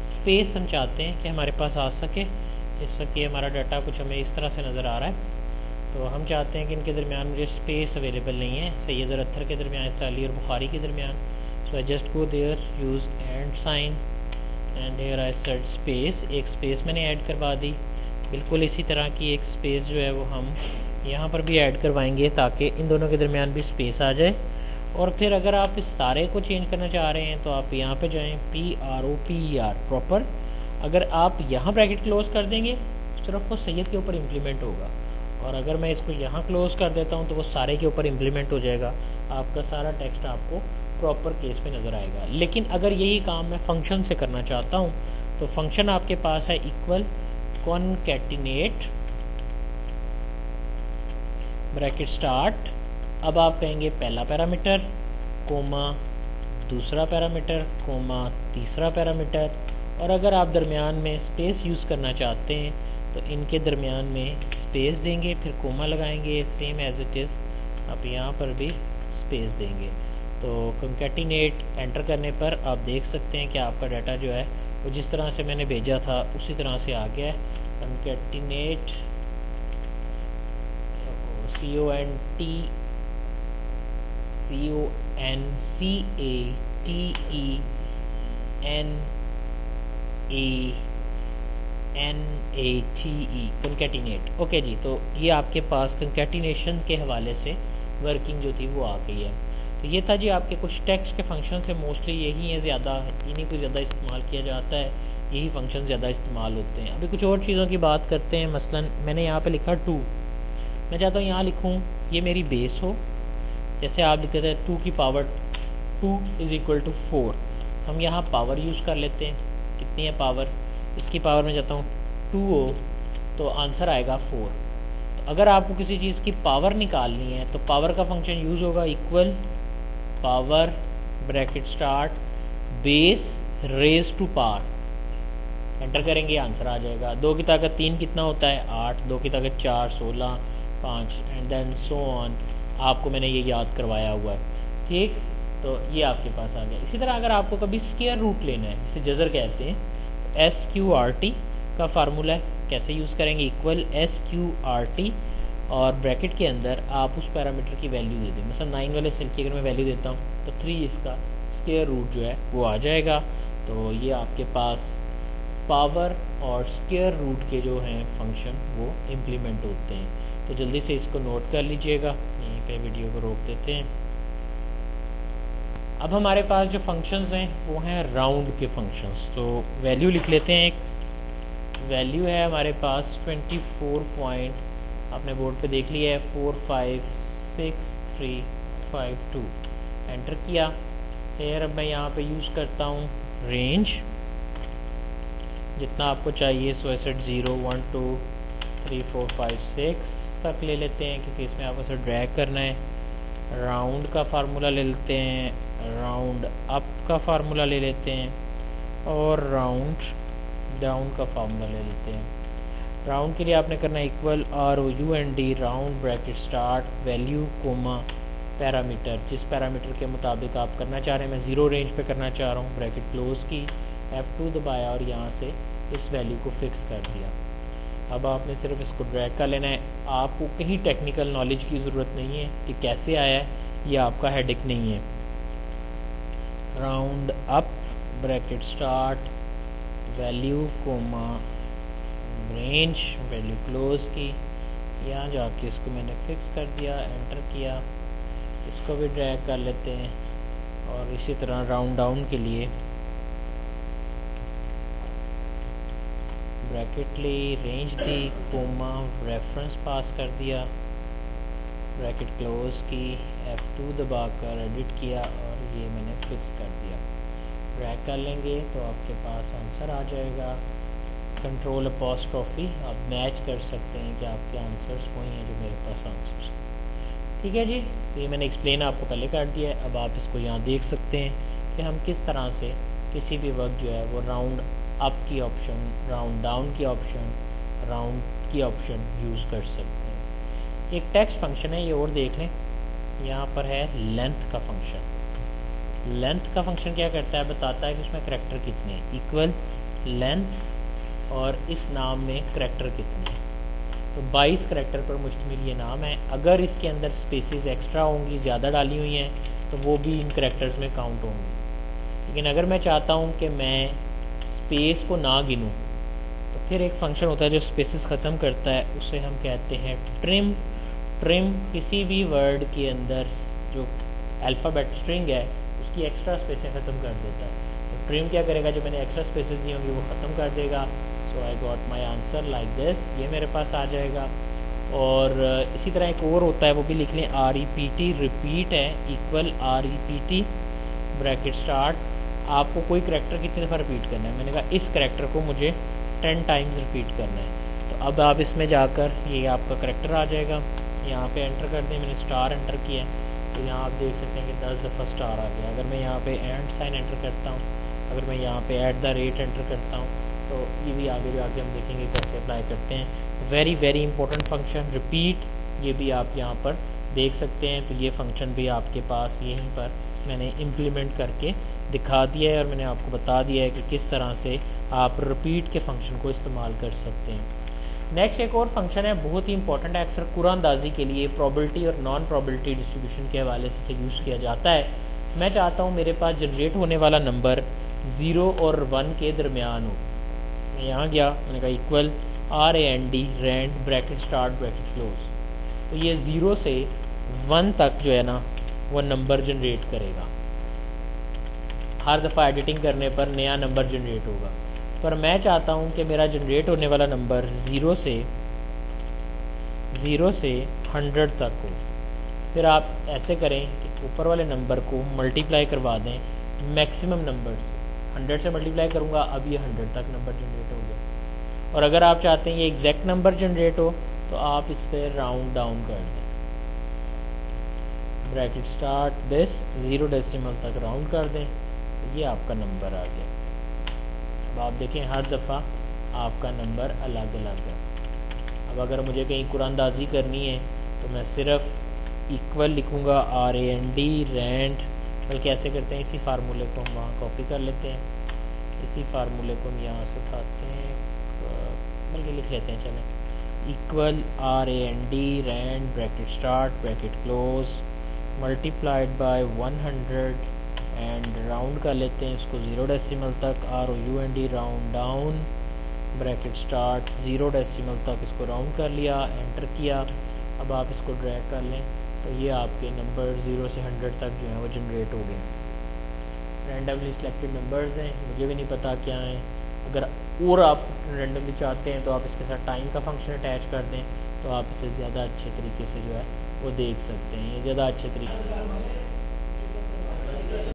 Space ہم چاہتے ہیں کہ ہمارے پاس آ سکے. اس وقت یہ ہمارا ڈاٹا کچھ ہمیں اس طرح سے نظر آ رہا ہے, تو ہم چاہتے ہیں کہ ان کے درمیان مجھے اسپیس اویلیبل نہیں ہے, سید اور اتھر کے درمیان, سالی اور بخاری کے درمیان. So I just go there, use and sign, and here I set space. ایک اسپیس میں نے ایڈ کروا دی. بالکل اسی طرح کی ایک اسپیس جو ہے وہ ہم یہاں پر بھی ایڈ کروائیں گے تاکہ ان دونوں کے درمیان بھی اسپیس آ جائے. اور پھر اگر آپ اس سارے کو چینج کرنا چاہ رہے ہیں تو آپ یہاں پہ جائیں, PROPER پراپر. اگر آپ یہاں بریکٹ کلوز کر دیں گے صرف وہ سید کے اوپر امپلیمنٹ ہوگا, اور اگر میں اس کو یہاں کلوز کر دیتا ہوں تو وہ سارے کے اوپر امپلیمنٹ ہو جائے گا. آپ کا سارا ٹیکسٹ آپ کو پراپر کیس میں نظر آئے گا. لیکن اگر یہی کام میں فنکشن سے کرنا چاہتا ہوں تو فنکشن آپ کے پاس ہے ایکول کونکیٹینیٹ بریکٹ سٹارٹ. اب آپ کہیں گے پہلا پیرامیٹر کوما دوسرا پیرامیٹر کوما تیسرا پیرامیٹر, اور اگر آپ درمیان میں اسپیس یوز کرنا چاہتے ہیں تو ان کے درمیان میں اسپیس دیں گے, پھر کوما لگائیں گے, سیم ایز اٹ از. آپ یہاں پر بھی اسپیس دیں گے. تو کنکیٹینیٹ انٹر کرنے پر آپ دیکھ سکتے ہیں کہ آپ کا ڈاٹا جو ہے وہ جس طرح سے میں نے بھیجا تھا اسی طرح سے آ گیا ہے. Concatenate concatenate. اوکے جی, تو یہ آپ کے پاس کنکیٹینیشن کے حوالے سے ورکنگ جو تھی وہ آ گئی ہے. تو یہ تھا جی آپ کے کچھ ٹیکسٹ کے فنکشن سے. موسٹلی یہی ہے, زیادہ انہیں کو زیادہ استعمال کیا جاتا ہے, یہی فنکشن زیادہ استعمال ہوتے ہیں. ابھی کچھ اور چیزوں کی بات کرتے ہیں. مثلا میں نے یہاں پہ لکھا 2, میں چاہتا ہوں یہاں لکھوں یہ میری بیس ہو. جیسے آپ لکھتے تھے 2 کی پاور 2 = 4. ہم یہاں پاور یوز کر لیتے ہیں. کتنی ہے پاور؟ اس کی پاور میں چاہتا ہوں 2 ہو تو آنسر آئے گا 4. تو اگر آپ کو کسی چیز کی پاور نکالنی ہے تو پاور کا فنکشن یوز ہوگا equal power bracket start base raise to power. Enter کریں گے آنسر آ جائے گا. 2 کی طاقت 3 کتنا ہوتا ہے 8, 2 کی طاقت 4 16 5 اینڈ دین سو آن. آپ کو میں نے یہ یاد کروایا ہوا ہے. ٹھیک, تو یہ آپ کے پاس آ گیا. اسی طرح اگر آپ کو کبھی اسکیئر روٹ لینا ہے, جسے جذر کہتے ہیں, SQRT کا فارمولہ ہے. کیسے یوز کریں گے؟ ایکول SQRT اور بریکٹ کے اندر آپ اس پیرامیٹر کی ویلیو دے دیں. مثلا 9 والے سیل کی اگر میں ویلیو دیتا ہوں تو 3 اس کا اسکیئر روٹ جو ہے وہ آ جائے گا. تو یہ آپ کے پاس پاور اور اسکیئر روٹ کے جو ہیں فنکشن وہ امپلیمنٹ ہوتے ہیں. تو جلدی سے اس کو نوٹ کر لیجئے گا. یہیں پہ ویڈیو کو روک دیتے ہیں. اب ہمارے پاس جو فنکشنز ہیں وہ ہیں راؤنڈ کے فنکشنز. تو ویلیو لکھ لیتے ہیں. ایک ویلیو ہے ہمارے پاس 24 آپ نے بورڈ پہ دیکھ لیا ہے 45632. انٹر کیا. پھر اب میں یہاں پہ یوز کرتا ہوں رینج, جتنا آپ کو چاہیے. سو ایسے 0 1 2 3 4 5 6 تک لے لیتے ہیں کیونکہ اس میں آپ اسے ڈریگ کرنا ہے. راؤنڈ کا فارمولہ لے لیتے ہیں, راؤنڈ اپ کا فارمولہ لے لیتے ہیں, اور راؤنڈ ڈاؤن کا فارمولہ لے لیتے ہیں. راؤنڈ کے لیے آپ نے کرنا ہے equal ROUND round bracket start value comma parameter. جس پیرامیٹر کے مطابق آپ کرنا چاہ رہے ہیں, میں 0 رینج پہ کرنا چاہ رہا ہوں, بریکٹ کلوز کی, F2 دبایا اور یہاں سے اس ویلیو کو فکس کر دیا. اب آپ نے صرف اس کو ڈریگ کر لینا ہے. آپ کو کہیں ٹیکنیکل نالج کی ضرورت نہیں ہے کہ کیسے آیا ہے, یہ آپ کا ہیڈک نہیں ہے. Round up bracket start value comma range value close کی, یہاں جا کے اس کو میں نے فکس کر دیا. انٹر کیا. اس کو بھی ڈریگ کر لیتے ہیں. اور اسی طرح راؤنڈ ڈاؤن کے لیے بریکٹ لی, رینج دی, کوما ریفرنس پاس کر دیا, بریکٹ کلوز کی, F2 دبا کر ایڈٹ کیا اور یہ میں نے فکس کر دیا. ڈریگ کر لیں گے تو آپ کے پاس آنسر آ جائے گا. کنٹرول اپوسٹروفی آپ میچ کر سکتے ہیں کہ آپ کے آنسرس وہی ہیں جو میرے پاس آنسرس. ٹھیک ہے جی, یہ میں نے ایکسپلین آپ کو پہلے کر دیا ہے. اب آپ اس کو یہاں دیکھ سکتے ہیں کہ ہم کس طرح سے کسی بھی وقت جو ہے وہ راؤنڈ اپ کی آپشن, راؤنڈ ڈاؤن کی آپشن, راؤنڈ کی آپشن یوز کر سکتے ہیں. ایک ٹیکسٹ فنکشن ہے, یہ اور دیکھ لیں. یہاں پر ہے لینتھ کا فنکشن. لینتھ کا فنکشن کیا کرتا ہے, بتاتا ہے کہ اس میں کریکٹر کتنے ہیں. ایکول لینتھ اور اس نام میں کریکٹر کتنے ہیں. تو 22 کریکٹر پر مشتمل یہ نام ہے. اگر اس کے اندر اسپیسیز ایکسٹرا ہوں گی، زیادہ ڈالی ہوئی ہیں، تو وہ بھی ان کریکٹرز میں کاؤنٹ ہوں گی. لیکن اگر میں چاہتا ہوں کہ میں اسپیس کو نہ گنوں، تو پھر ایک فنکشن ہوتا ہے جو اسپیسز ختم کرتا ہے، اسے ہم کہتے ہیں ٹرم. ٹرم کسی بھی ورڈ کے اندر جو الفابیٹ اسٹرنگ ہے اس کی ایکسٹرا اسپیسیں ختم کر دیتا ہے. تو ٹرم کیا کرے گا، جو میں نے ایکسٹرا اسپیسز دی ہوں گی وہ ختم کر دے گا. So I got my answer like this, یہ میرے پاس آ جائے گا. اور اسی طرح ایک اور ہوتا ہے، وہ بھی لکھ لیں، R E P T. Repeat ہے equal R E P T bracket start. آپ کو کوئی کریکٹر کتنی دفعہ ریپیٹ کرنا ہے؟ میں نے کہا اس کریکٹر کو مجھے 10 ٹائمز ریپیٹ کرنا ہے. تو اب آپ اس میں جا کر یہ آپ کا کریکٹر آ جائے گا. یہاں پہ انٹر کر دیں، میں نے اسٹار انٹر کیا ہے، تو یہاں آپ دیکھ سکتے ہیں کہ 10 دفعہ اسٹار آ گیا. اگر میں یہاں پہ اینڈ سائن انٹر کرتا ہوں، اگر میں یہاں پہ @ انٹر کرتا ہوں، تو یہ بھی آگے جا کے ہم دیکھیں گے کیسے اپلائی کرتے ہیں. Very very important function repeat, یہ بھی آپ یہاں پر دیکھ سکتے ہیں. تو یہ فنکشن بھی آپ کے پاس یہیں پر میں نے امپلیمنٹ کر کے دکھا دیا ہے، اور میں نے آپ کو بتا دیا ہے کہ کس طرح سے آپ ریپیٹ کے فنکشن کو استعمال کر سکتے ہیں. نیکسٹ ایک اور فنکشن ہے، بہت ہی امپورٹنٹ ہے، اکثر قرآن اندازی کے لیے پرابلٹی اور نان پرابلٹی ڈسٹریبیوشن کے حوالے سے یوز کیا جاتا ہے. میں چاہتا ہوں میرے پاس جنریٹ ہونے والا نمبر 0 اور 1 کے درمیان ہو. میں یہاں گیا، میں نے کہا equal RAND RAND bracket start bracket close. تو یہ 0 سے 1 تک جو ہے نا وہ نمبر جنریٹ کرے گا. ہر دفعہ ایڈیٹنگ کرنے پر نیا نمبر جنریٹ ہوگا. پر میں چاہتا ہوں کہ میرا جنریٹ ہونے والا نمبر 0 سے 100 تک ہو. پھر آپ ایسے کریں کہ اوپر والے نمبر کو ملٹیپلائی کروا دیں میکسیمم نمبر سے. 100 سے ملٹیپلائی کروں گا، اب یہ 100 تک نمبر جنریٹ ہو گیا. اور اگر آپ چاہتے ہیں یہ ایگزیکٹ نمبر جنریٹ ہو، تو آپ اس پہ راؤنڈ ڈاؤن کر دیں، بریکٹ اسٹارٹ دس 0 ڈیسیمل تک راؤنڈ کر دیں، یہ آپ کا نمبر آ گیا. اب آپ دیکھیں ہر دفعہ آپ کا نمبر الگ الگ ہے. اب اگر مجھے کہیں قرآن اندازی کرنی ہے تو میں صرف ایکول لکھوں گا RAND رینڈ. بلکہ ایسے کرتے ہیں، اسی فارمولے کو ہم وہاں کاپی کر لیتے ہیں، اسی فارمولے کو ہم یہاں سے اٹھاتے ہیں، بلکہ لکھ لیتے ہیں، چلیں equal RAND RAND bracket start bracket close multiplied by 100 and round کر لیتے ہیں اس کو 0 ڈیسیمل تک. ROUND round down bracket start 0 decimal تک اس کو راؤنڈ کر لیا، انٹر کیا. اب آپ اس کو ڈریگ کر لیں تو یہ آپ کے نمبر 0 سے 100 تک جو ہیں وہ جنریٹ ہو گئے. رینڈملی سلیکٹڈ نمبرز ہیں، مجھے بھی نہیں پتا کیا ہیں. اگر اور آپ رینڈملی چاہتے ہیں تو آپ اس کے ساتھ ٹائم کا فنکشن اٹیچ کر دیں، تو آپ اسے زیادہ اچھے طریقے سے جو ہے وہ دیکھ سکتے ہیں. یہ زیادہ اچھے طریقے سے